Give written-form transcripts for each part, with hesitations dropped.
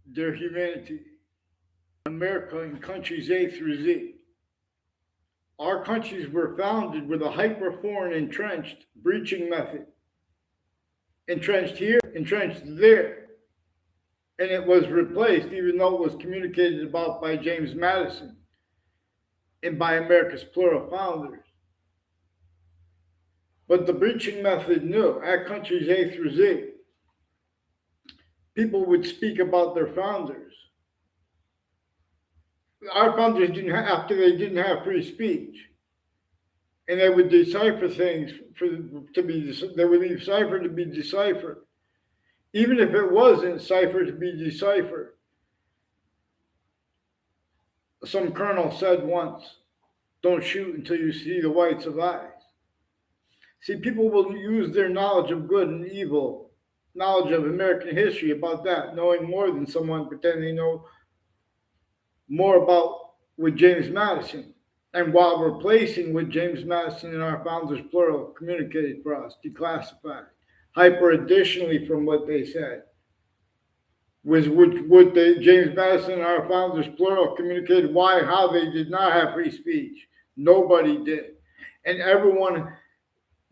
their humanity. America in countries A through Z. Our countries were founded with a hyper-foreign entrenched breaching method. Entrenched here, entrenched there. And it was replaced, even though it was communicated about by James Madison and by America's plural founders. But the breaching method knew at countries A through Z, people would speak about their founders. Our founders didn't have, after they didn't have free speech, and they would decipher things they would leave cipher to be deciphered, even if it wasn't cipher to be deciphered. Some colonel said once, "Don't shoot until you see the whites of eyes." See, people will use their knowledge of good and evil, knowledge of American history about that, knowing more than someone pretending they know more about with James Madison, and while replacing what James Madison and our founders plural communicated for us, declassified, hyper additionally from what they said, was what James Madison and our founders plural communicated why and how they did not have free speech. Nobody did. And everyone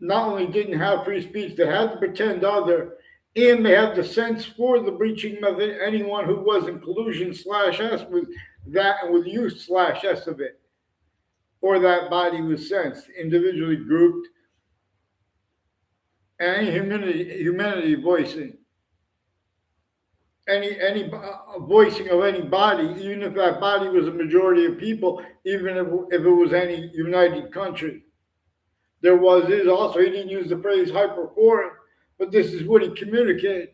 not only didn't have free speech, they had to pretend other, and they had the sense for the breaching method. Anyone who was in collusion /S with that and with use /S of it, or that body was sensed, individually grouped, any humanity voicing, any voicing of any body, even if that body was a majority of people, even if it was any united country. There is also, he didn't use the phrase hyper-foreign, but this is what he communicated.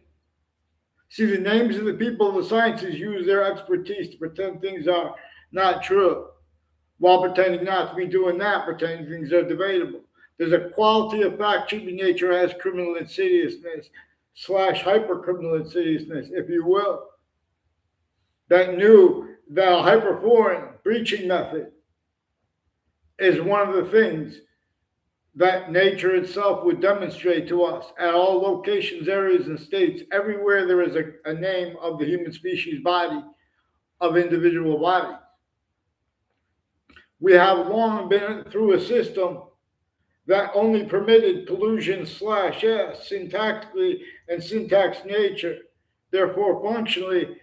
See, the names of the people of the sciences use their expertise to pretend things are not true, while pretending not to be doing that, pretending things are debatable. There's a quality of fact treating nature as criminal insidiousness / hyper-criminal insidiousness, if you will, that knew that a hyper-foreign breaching method is one of the things that nature itself would demonstrate to us at all locations, areas, and states. Everywhere there is a name of the human species body, of individual bodies. We have long been through a system that only permitted collusion /S syntactically and syntax nature, therefore functionally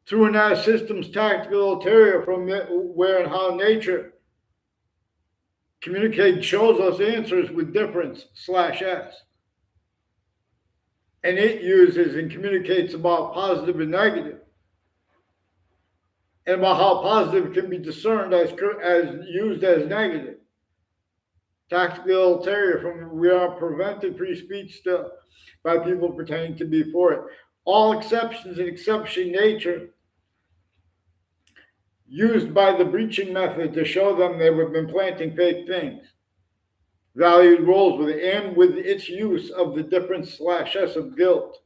through an as system's tactical ulterior from where and how nature communicate shows us answers with difference /S. And it uses and communicates about positive and negative, and about how positive can be discerned as used as negative. Tactical ulterior from we are prevented free speech still by people pretending to be for it. All exceptions and exception nature used by the breaching method to show them they have been planting fake things. Valued roles with it, and with its use of the difference /S of guilt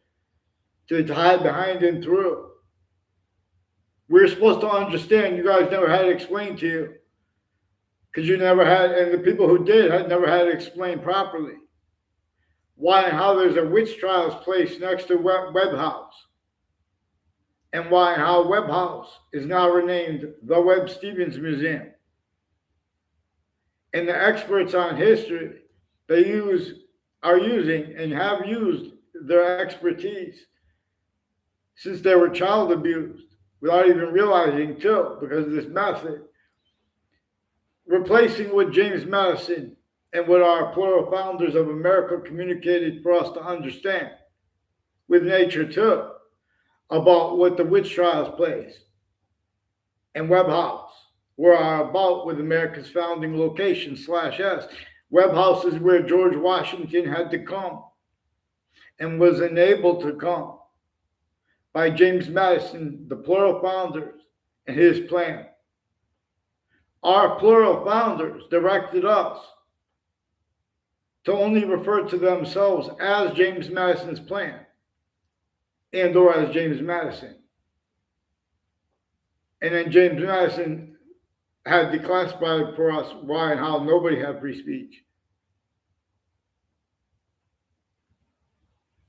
to hide behind and through. We're supposed to understand, you guys never had it explained to you, because you never had, and the people who did had never had it explained properly. Why and how there's a witch trials place next to Webb House, and why and how Webb House is now renamed the Webb Stevens Museum. And the experts on history, are using and have used their expertise since they were child abused without even realizing too, because of this method, replacing what James Madison and what our plural founders of America communicated for us to understand with nature too, about what the witch trials place and Webb House were about with America's founding location /S. Webb House is where George Washington had to come and was enabled to come by James Madison, the plural founders, and his plan. Our plural founders directed us to only refer to themselves as James Madison's plan and or as James Madison. And then James Madison had declassified for us why and how nobody had free speech.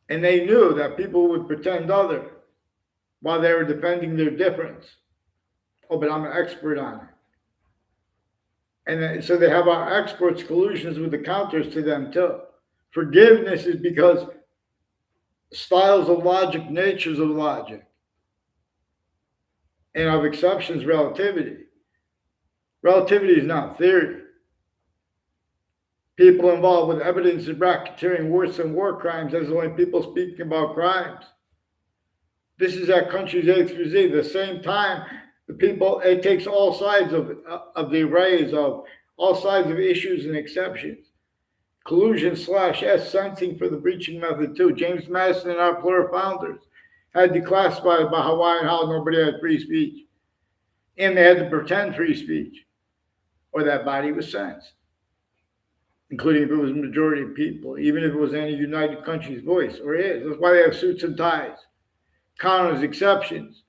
And they knew that people would pretend other while they were defending their difference. Oh, but I'm an expert on it. And so they have our experts' collusions with the counters to them too. Forgiveness is because styles of logic, natures of logic, and of exceptions, relativity. Relativity is not theory. People involved with evidence of racketeering worse than war crimes, as only people speaking about crimes. This is at countries A through Z. At the same time, the people, it takes all sides of the arrays of all sides of issues and exceptions. Collusion / S sensing for the breaching method too. James Madison and our plural founders had declassified by Hawaii and how nobody had free speech. And they had to pretend free speech, or that body was sensed, including if it was a majority of people, even if it was any United Countries voice, or is. That's why they have suits and ties, counters, exceptions.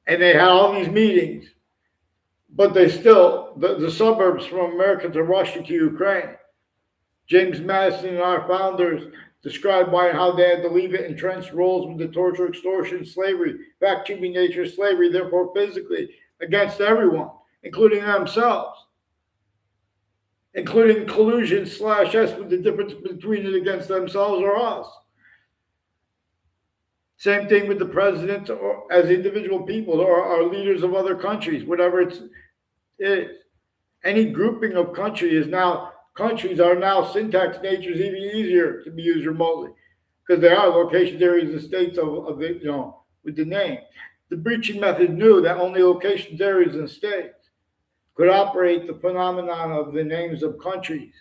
And they had all these meetings, but they still, the suburbs from America to Russia to Ukraine, James Madison and our founders described why and how they had to leave it entrenched roles with the torture, extortion, slavery, fact-keeping nature of slavery, therefore physically against everyone, including themselves, including collusion / S with the difference between it against themselves or us. Same thing with the president or as individual people or leaders of other countries, whatever it is. Any grouping of countries are now syntax natures even easier to be used remotely because they are locations, areas, and states of the, with the name. The breaching method knew that only locations, areas, and states could operate the phenomenon of the names of countries.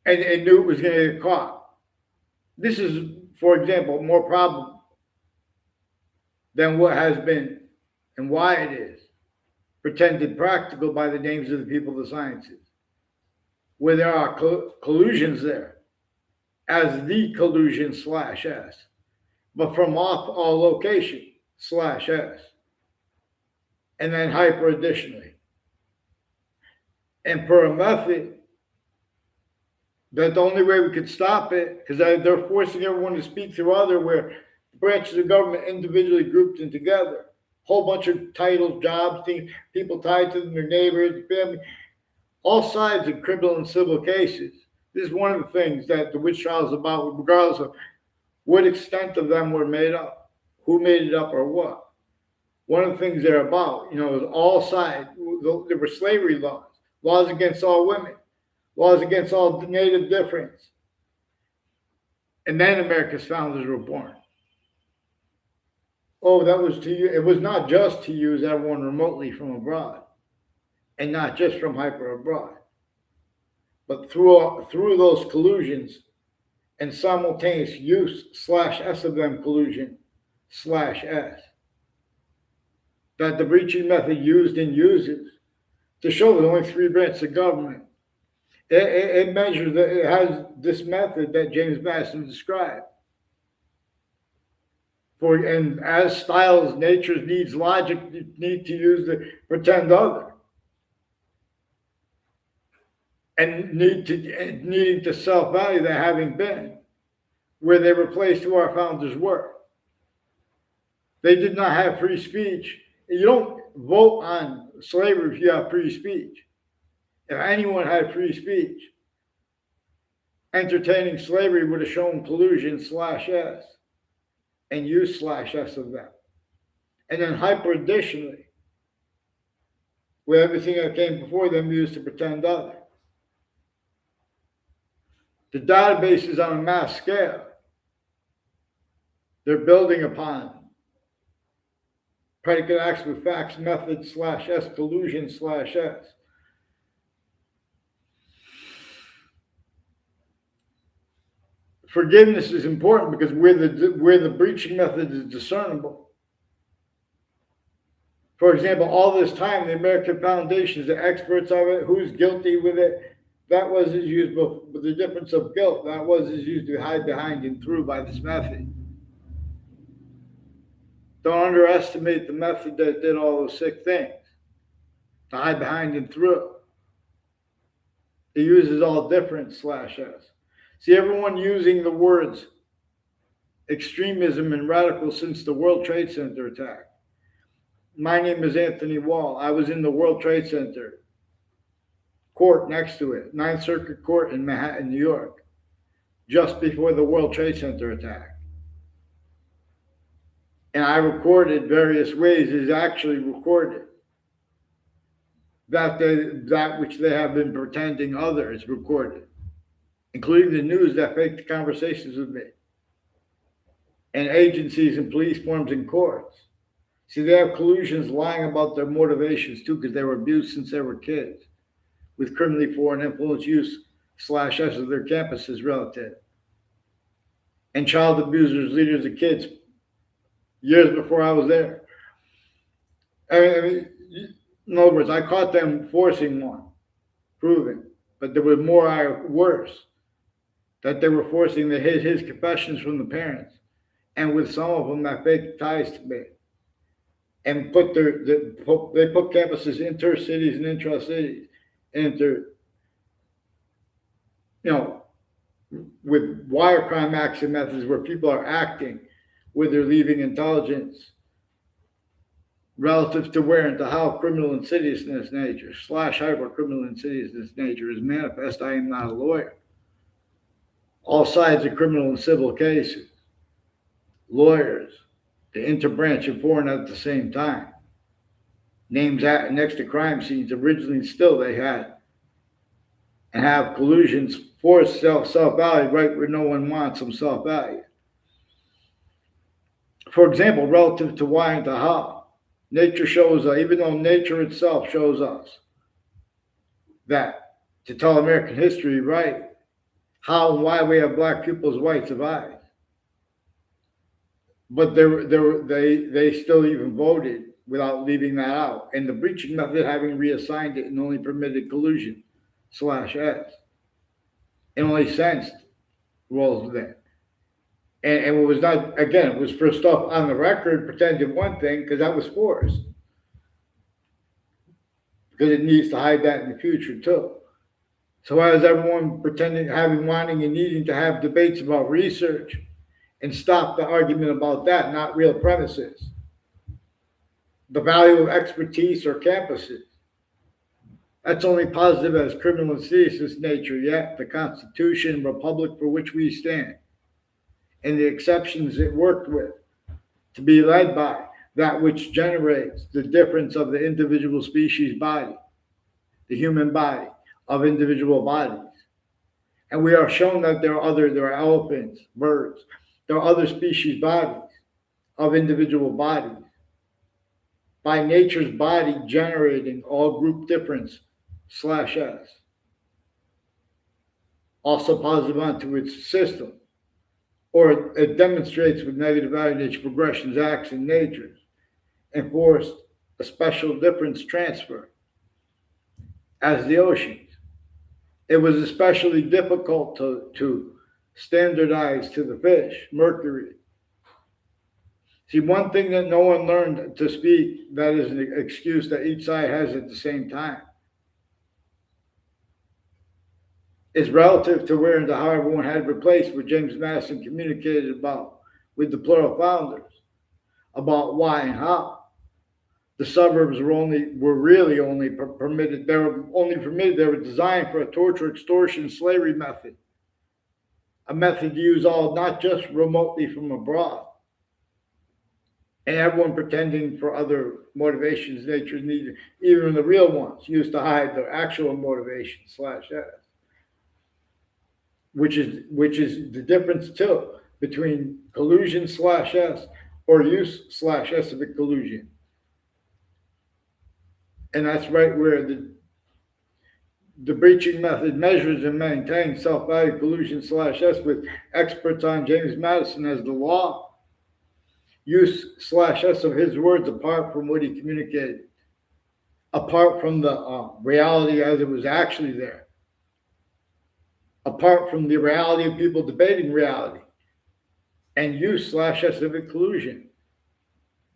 And it knew it was going to get caught. This is, for example, more probable than what has been and why it is pretended practical by the names of the people of the sciences, where there are collusions there, as the collusion / S, but from off all location / S, and then hyper additionally. And per a method, that the only way we could stop it, because they're forcing everyone to speak through other, where branches of government individually grouped in together. Whole bunch of titles, jobs, things, people tied to them, their neighbors, family, all sides of criminal and civil cases. This is one of the things that the witch trial is about, regardless of what extent of them were made up, who made it up or what. One of the things they're about, is all sides. There were slavery laws against all women, laws against all native difference. And then America's founders were born. Oh, that was it was not just to use everyone remotely from abroad, and not just from hyper abroad, but through those collusions and simultaneous use / S of them collusion / S that the breaching method used and uses to show that only 3 branches of government. It measures that it has this method that James Madison described. And as styles, natures, needs, logic need to use the pretend other. And needing to self-value that having been where they replaced who our founders were. They did not have free speech. You don't vote on slavery if you have free speech. If anyone had free speech, entertaining slavery would have shown collusion / S and use / S of them. And then hyper additionally, with everything that came before them used to pretend other. The database is on a mass scale. They're building upon predicate acts with facts method / S collusion / S. Forgiveness is important because where the breaching method is discernible. For example, all this time, the American foundations, the experts of it, who's guilty with it, that was used with the difference of guilt. That was used to hide behind and through by this method. Don't underestimate the method that did all those sick things. To hide behind and through. It uses all different / S. See, everyone using the words extremism and radical since the World Trade Center attack. My name is Anthony Wall. I was in the World Trade Center court next to it, Ninth Circuit Court in Manhattan, New York, just before the World Trade Center attack. And I recorded various ways is actually recorded. That which they have been pretending others recorded, including the news that faked conversations with me, and agencies and police forms and courts. See, they have collusions lying about their motivations too, because they were abused since they were kids, with criminally foreign influence use /S of their campus's relative, and child abusers, leaders of kids, years before I was there. I mean, in other words, I caught them forcing one, proving, but there was more worse, that they were forcing his confessions from the parents, and with some of them that faked ties to me, and they put campuses intercities and intra-cities, with wire crime action methods where people are acting with their leaving intelligence relative to where and to how criminal insidiousness nature / hyper-criminal insidiousness nature is manifest. I am not a lawyer. All sides of criminal and civil cases, lawyers, the interbranch and foreign at the same time. Names next to crime scenes, originally still they had, and have collusions for self-value right where no one wants some self-value. For example, relative to why and to how. Nature shows us, even though nature itself shows us that to tell American history right, how and why we have black pupils, whites of eyes. But they still even voted without leaving that out. And the breaching method having reassigned it and only permitted collusion /S. And only sensed roles there. And it was not, again, it was for stuff on the record, pretending one thing, because that was forced. Because it needs to hide that in the future, too. So as everyone pretending, wanting and needing to have debates about research and stop the argument about that, not real premises. The value of expertise or campuses. That's only positive as criminal insidiousness nature, yet the Constitution, republic for which we stand, and the exceptions it worked with, to be led by that which generates the difference of the individual species body, the human body of individual bodies. And we are shown that there are elephants, birds, there are other species bodies of individual bodies. By nature's body generating all group difference /S. Also positive onto its system. Or it demonstrates with negative value nature progressions, acts, and natures, enforced a special difference transfer as the oceans. It was especially difficult to standardize to the fish, mercury. See, one thing that no one learned to speak, that is an excuse that each side has at the same time, is relative to where and to how everyone had replaced what James Madison communicated about with the plural founders, about why and how. The suburbs were really only permitted, they were designed for a torture, extortion, slavery method. A method used all not just remotely from abroad. And everyone pretending for other motivations nature needed, even the real ones, used to hide their actual motivation /S. Which is the difference too between collusion /S or use /S of a collusion. And that's right where the breaching method measures and maintains self-value collusion /S with experts on James Madison as the law. Use /S of his words apart from what he communicated, apart from the reality as it was actually there. Apart from the reality of people debating reality, and use /S of collusion.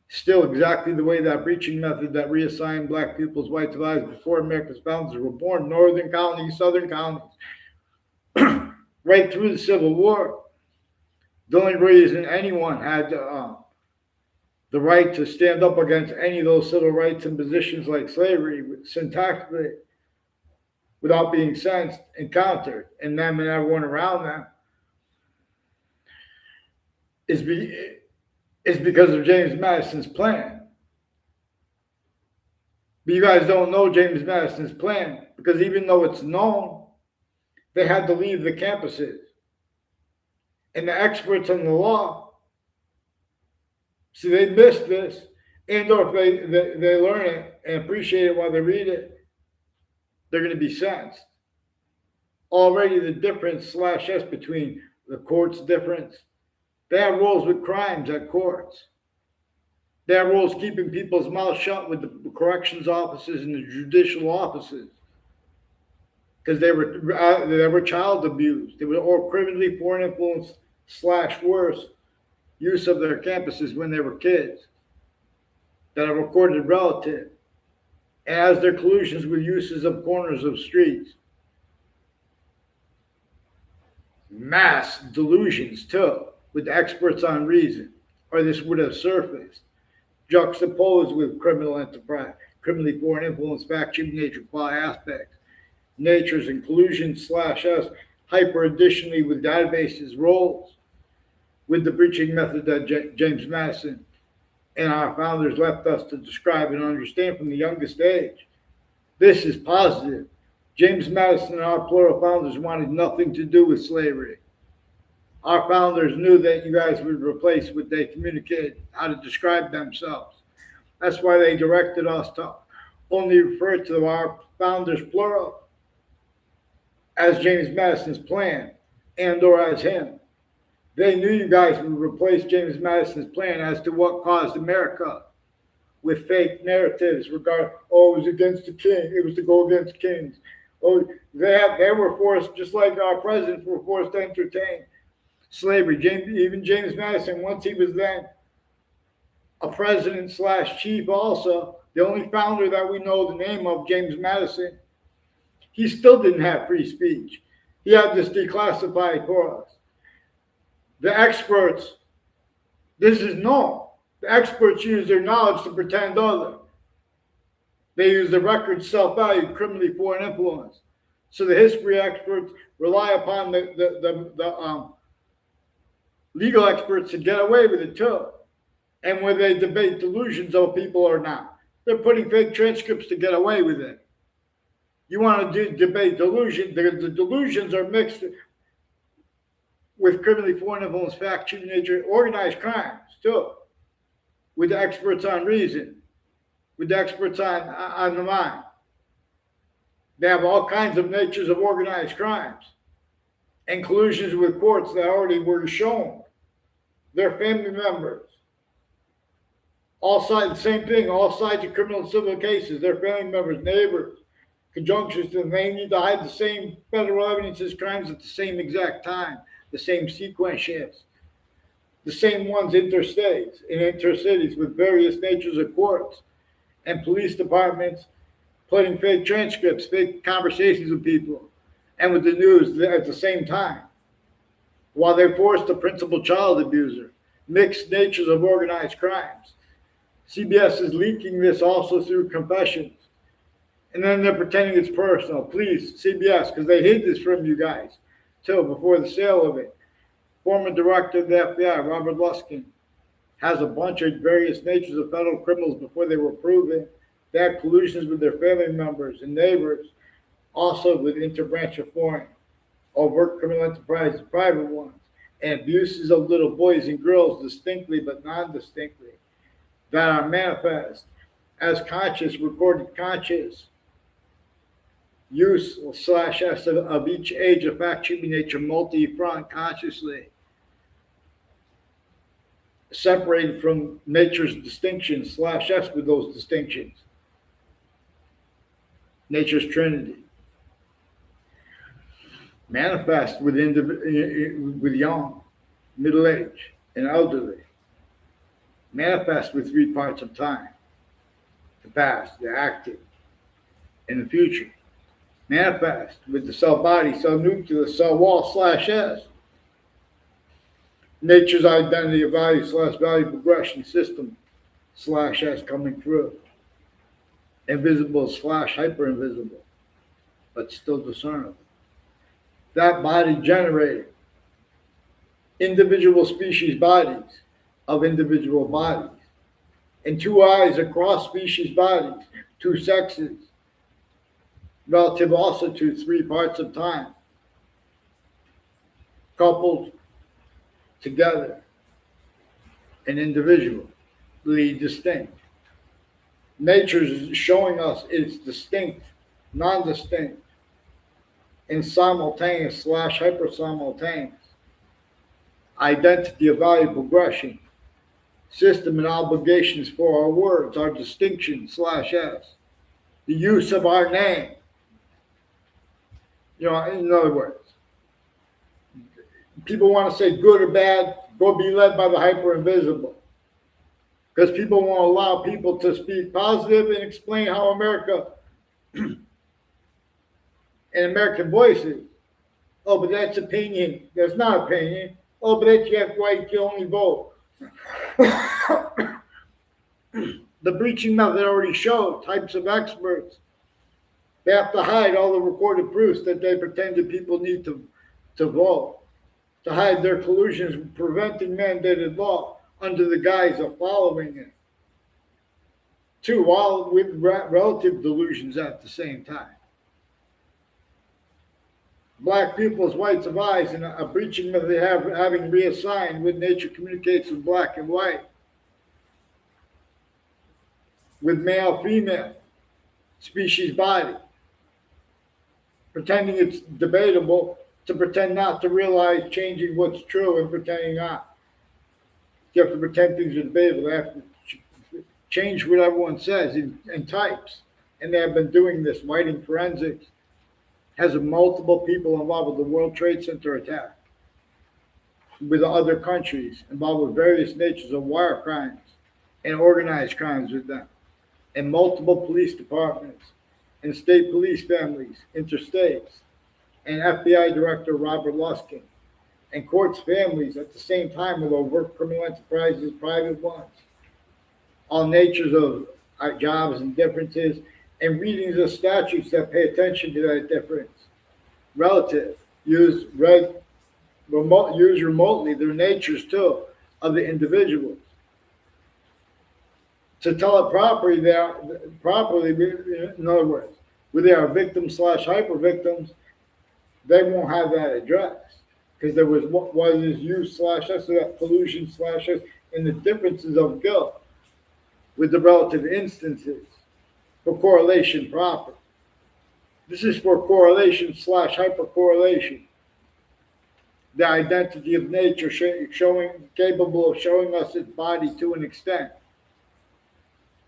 Still exactly the way that breaching method that reassigned black pupils, whites of eyes before America's founders were born, northern colonies, southern colonies, right through the Civil War. The only reason anyone had the right to stand up against any of those civil rights and positions like slavery syntactically without being sensed and countered, and them and everyone around them is, is because of James Madison's plan. But you guys don't know James Madison's plan because even though it's known, they had to leave the campuses. And the experts on the law, see, they missed this, and or if they learn it and appreciate it while they read it, they're going to be sensed. Already the difference /s between the courts difference. They have rules with crimes at courts. They have rules keeping people's mouths shut with the corrections officers and the judicial offices because they were child abused. They were or criminally foreign influence / worse use of their campuses when they were kids that are recorded relative, and as their collusions with uses of corners of streets. Mass delusions too, with experts on reason, or this would have surfaced, juxtaposed with criminal enterprise, criminally foreign influence, fact-shaping nature, quality aspects, natures and collusion /s, hyper additionally with databases roles, with the breaching method that James Madison and our founders left us to describe and understand from the youngest age. This is positive. James Madison and our plural founders wanted nothing to do with slavery. Our founders knew that you guys would replace what they communicated, how to describe themselves. That's why they directed us to only refer to our founders plural as James Madison's plan and or as him. They knew you guys would replace James Madison's plan as to what caused America with fake narratives regarding, oh, it was against the king, it was to go against kings. Oh, they were forced, just like our presidents were forced to entertain slavery. Even James Madison, once he was then a president / chief also, the only founder that we know the name of, James Madison, he still didn't have free speech. He had this declassified for us. The experts, this is known. The experts use their knowledge to pretend other. They use the record self-value, criminally foreign influence. So the history experts rely upon the legal experts to get away with it too. And when they debate delusions of people or not, they're putting fake transcripts to get away with it. You want to debate delusion, the delusions are mixed with criminally foreign influence, fact-shaping nature, organized crimes too, with the experts on reason, with the experts on the mind. They have all kinds of natures of organized crimes and collusions with courts that already were shown. Their family members. All sides, the same thing, all sides of criminal and civil cases, their family members, neighbors, conjunctions, and they need to hide the same federal evidence as crimes at the same exact time, the same sequence shifts, the same ones interstates and intercities with various natures of courts and police departments putting fake transcripts, fake conversations with people and with the news at the same time, while they force the principal child abuser, mixed natures of organized crimes. CBS is leaking this also through confessions. And then they're pretending it's personal. Please, CBS, because they hid this from you guys till before the sale of it. Former director of the FBI, Robert Luskin, has a bunch of various natures of federal criminals before they were proven. They had collusions with their family members and neighbors, also with interbranch of foreign, overt criminal enterprises, private ones, and abuses of little boys and girls distinctly but non-distinctly, that are manifest as conscious, recorded conscious use /s of each age of fact-shaping nature multi-front consciously, separated from nature's distinctions /s with those distinctions. Nature's trinity. Manifest with young, middle age, and elderly. Manifest with 3 parts of time: the past, the active, and the future. Manifest with the cell body, cell nucleus, cell wall /s. nature's identity of value / value progression system / as coming through. Invisible / hyper-invisible, but still discernible. That body generating individual species bodies of individual bodies, and two eyes across species bodies, two sexes, relative also to 3 parts of time, coupled together and individually distinct. Nature is showing us it's distinct, non-distinct, and simultaneous / hyper-simultaneous identity of value progression, system and obligations for our words, our distinction / s, the use of our name. In other words, people want to say good or bad, go be led by the hyper-invisible. Because people won't allow people to speak positive and explain how America and American voices. Oh, but that's opinion. That's not opinion. Oh, but that's you have right to only vote. The breaching method already showed types of experts. They have to hide all the recorded proofs that they pretended people need to vote, to hide their collusions preventing mandated law under the guise of following it. 2, while with relative delusions at the same time. Black pupils, whites of eyes, and a breaching method having reassigned when nature communicates with black and white, with male, female, species body, pretending it's debatable to pretend not to realize changing what's true and pretending not. You have to pretend things are debatable. They have to change what everyone says in types. And they have been doing this. Writing forensics has multiple people involved with the World Trade Center attack, with other countries involved with various natures of wire crimes and organized crimes with them, and multiple police departments and state police families, interstates, and FBI Director Robert Luskin, and courts families at the same time with overt criminal enterprises, private ones, all natures of jobs and differences, and readings of statutes that pay attention to that difference. Relative, use remotely their natures too of the individuals. To tell it properly, in other words, whether they are victims / hyper victims, they won't have that addressed because there was what is used / so that collusion / and the differences of guilt with the relative instances for correlation proper. This is for correlation / hypercorrelation. The identity of nature capable of showing us its body to an extent.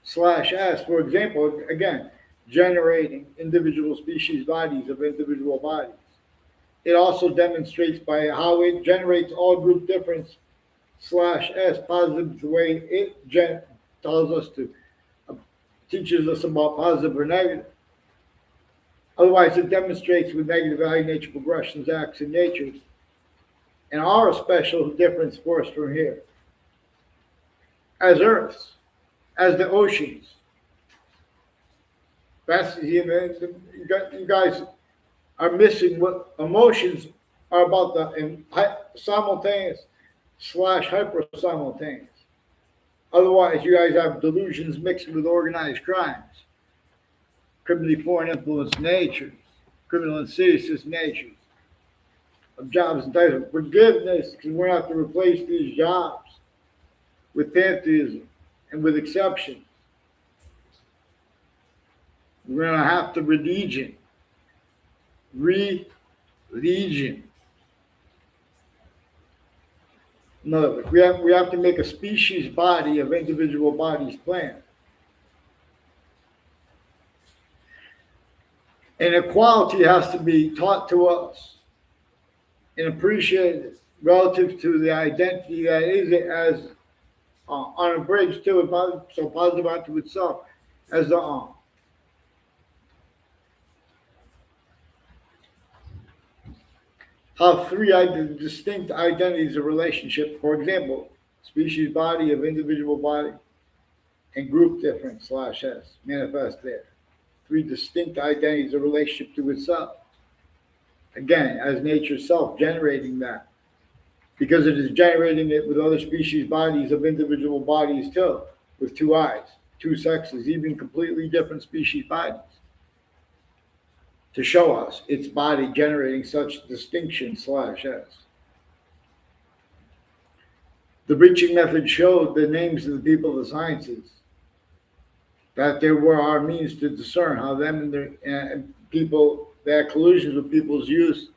/ s, for example, again, generating individual species bodies of individual bodies. It also demonstrates by how it generates all group difference / s positive the way it tells us to, teaches us about positive or negative. Otherwise, it demonstrates with negative value nature progressions, acts, and natures, and are a special difference for us from here. As Earths, as the oceans. That's you guys are missing what emotions are about the simultaneous / hyper simultaneous. Otherwise, you guys have delusions mixed with organized crimes, criminally foreign influence natures, criminal insidiousness natures, of jobs and types of forgiveness, because we're going to have to replace these jobs with pantheism and with exceptions. We're going to have to religion. In other words, we have to make a species body of individual bodies plan. And equality has to be taught to us and appreciated relative to the identity that is as unabridged to it, so positive unto itself as the have three distinct identities of relationship. For example, species body of individual body and group difference slash S manifest there. Three distinct identities of relationship to itself. Again, as nature self generating that. Because it is generating it with other species bodies of individual bodies too, with two eyes, two sexes, even completely different species bodies. To show us its body generating such distinction slash S. The breaching method showed the names of the people of the sciences, that there were our means to discern how them and their people, their collusions with people's use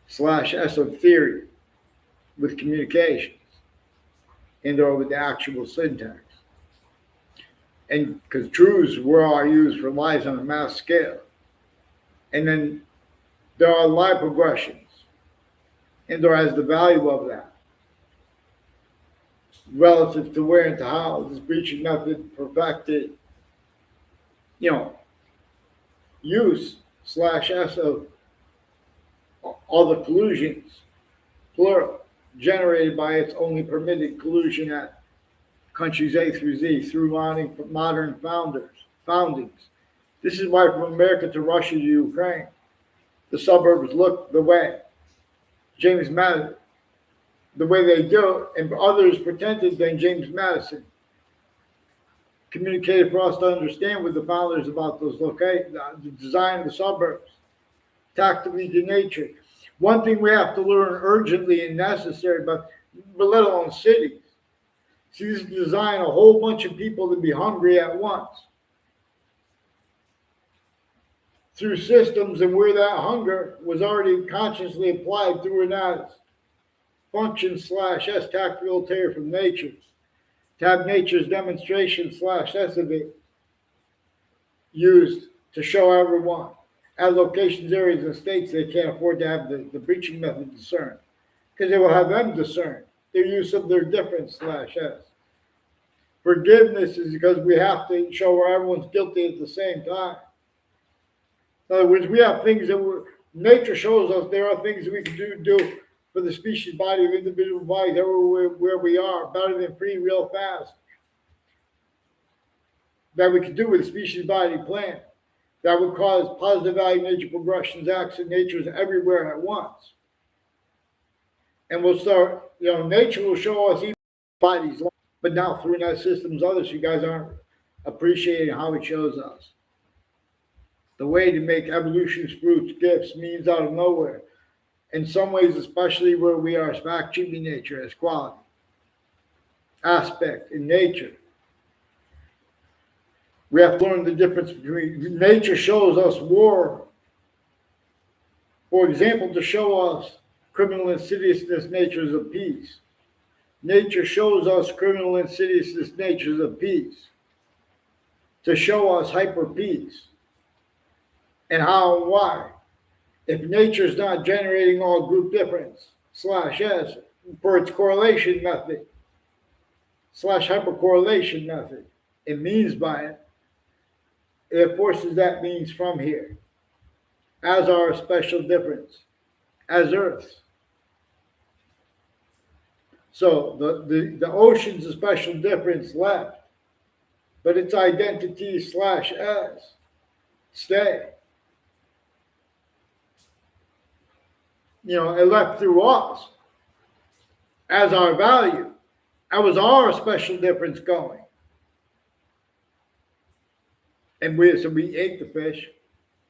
slash S of theory with communications and or with the actual syntax. And because truths were all used for lies on a mass scale. And then there are lie progressions, and there has the value of that relative to where and to how this breaching method perfected, use slash S of all the collusions, plural, generated by its only permitted collusion at countries A through Z through modern foundings. This is why from America to Russia to Ukraine, the suburbs look the way James Madison, the way they do, and others pretended than James Madison communicated for us to understand with the founders about those locations, the design of the suburbs, tactically to nature. One thing we have to learn urgently and necessary, but let alone cities. Cities design a whole bunch of people to be hungry at once. Through systems and where that hunger was already consciously applied through an as function slash S tactical terror from nature. To have nature's demonstration slash S of it used to show everyone at locations, areas, and states they can't afford to have the breaching method discerned. Because they will have them discern their use of their difference slash S. Forgiveness is because we have to show where everyone's guilty at the same time. In other words, we have things that nature shows us there are things that we can do for the species body of individual bodies everywhere where we are, better than free, real fast. That we can do with a species body plan. That would cause positive value nature progressions, acts in natures everywhere at once. And we'll start, nature will show us even bodies, but now through net systems, others, you guys aren't appreciating how it shows us. The way to make evolution's fruits, gifts, means out of nowhere. In some ways, especially where we are back treating nature as quality, aspect in nature. We have to learn the difference between nature shows us war. For example, to show us criminal insidiousness natures of peace. Nature shows us criminal insidiousness natures of peace. To show us hyper peace. And how and why. If nature is not generating all group difference slash S for its correlation method slash hypercorrelation method, it means by it forces that means from here as our special difference as Earth's. So the ocean's a special difference left, but its identity slash S stay. It left through us as our value. That was our special difference going. And we ate the fish.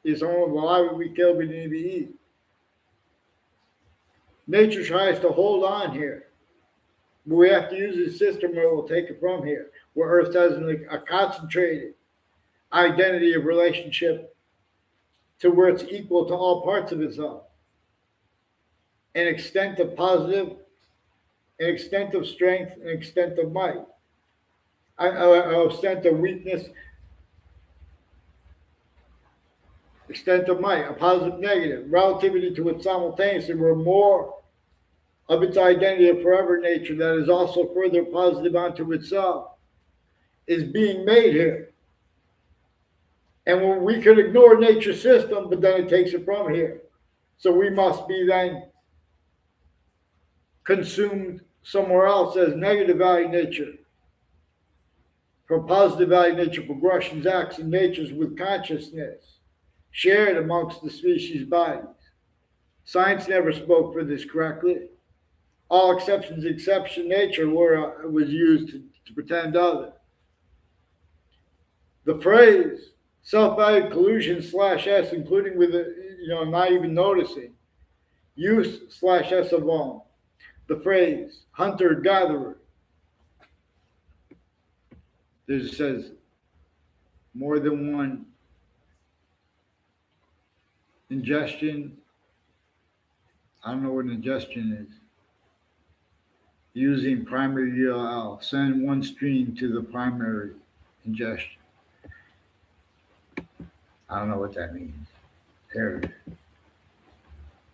It's only why would we kill, we didn't even eat. Nature tries to hold on here. But we have to use a system where we'll take it from here, where Earth has a concentrated identity of relationship to where it's equal to all parts of itself. An extent of positive, an extent of strength, an extent of might, an extent of weakness, extent of might, a positive, negative, relativity to it simultaneously, where more of its identity of forever nature that is also further positive onto itself is being made here. And when we could ignore nature's system, but then it takes it from here. So we must be then consumed somewhere else as negative value nature. For positive value nature progressions, acts, and natures with consciousness shared amongst the species bodies. Science never spoke for this correctly. All exceptions, exception nature was used to pretend other. The phrase self-valued collusion /S, including with not even noticing, use /S of all. The phrase hunter-gatherer. It says more than one ingestion. I don't know what ingestion is. Using primary URL. Send one stream to the primary ingestion. I don't know what that means. There.